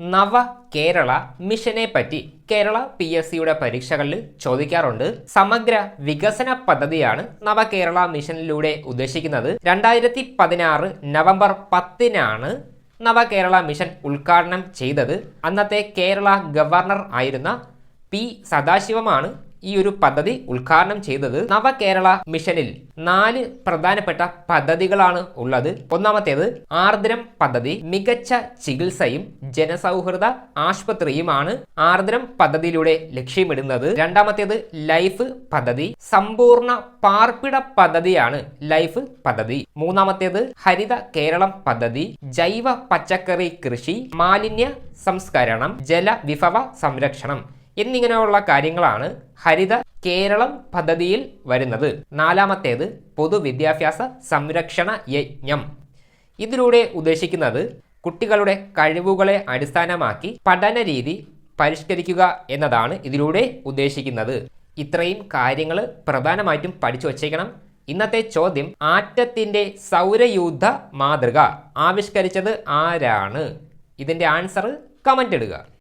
നവ കേരള മിഷനെ പറ്റി കേരള PSCയുടെ പരീക്ഷകളിൽ ചോദിക്കാറുണ്ട്. സമഗ്ര വികസന പദ്ധതിയാണ് നവകേരള മിഷനിലൂടെ ഉദ്ദേശിക്കുന്നത്. 2016 നവംബർ 10-നാണ് നവകേരള മിഷൻ ഉദ്ഘാടനം ചെയ്തത്. അന്നത്തെ കേരള ഗവർണർ ആയിരുന്ന P. സദാശിവമാണ് ഈ ഒരു പദ്ധതി ഉദ്ഘാടനം ചെയ്തത്. നവകേരള മിഷനിൽ 4 പ്രധാനപ്പെട്ട പദ്ധതികളാണ് ഉള്ളത്. ഒന്നാമത്തേത് ആർദ്രം പദ്ധതി. മികച്ച ചികിത്സയും ജനസൗഹൃദ ആശുപത്രിയുമാണ് ആർദ്രം പദ്ധതിയിലൂടെ ലക്ഷ്യമിടുന്നത്. രണ്ടാമത്തേത് ലൈഫ് പദ്ധതി. സമ്പൂർണ്ണ പാർപ്പിട പദ്ധതിയാണ് ലൈഫ് പദ്ധതി. മൂന്നാമത്തേത് ഹരിത കേരളം പദ്ധതി. ജൈവ പച്ചക്കറി കൃഷി, മാലിന്യ സംസ്കരണം, ജലവിഭവ സംരക്ഷണം എന്നിങ്ങനെയുള്ള കാര്യങ്ങളാണ് ഹരിത കേരളം പദ്ധതിയിൽ വരുന്നത്. നാലാമത്തേത് പൊതുവിദ്യാഭ്യാസ സംരക്ഷണ യജ്ഞം. ഇതിലൂടെ ഉദ്ദേശിക്കുന്നത് കുട്ടികളുടെ കഴിവുകളെ അടിസ്ഥാനമാക്കി പഠന രീതി പരിഷ്കരിക്കുക എന്നതാണ് ഇതിലൂടെ ഉദ്ദേശിക്കുന്നത്. ഇത്രയും കാര്യങ്ങൾ പ്രധാനമായിട്ടും പഠിച്ചു വച്ചേക്കണം. ഇന്നത്തെ ചോദ്യം, ആറ്റത്തിന്റെ സൗരയൂഥ മാതൃക ആവിഷ്കരിച്ചത് ആരാണ്? ഇതിന്റെ ആൻസർ കമന്റ് ഇടുക.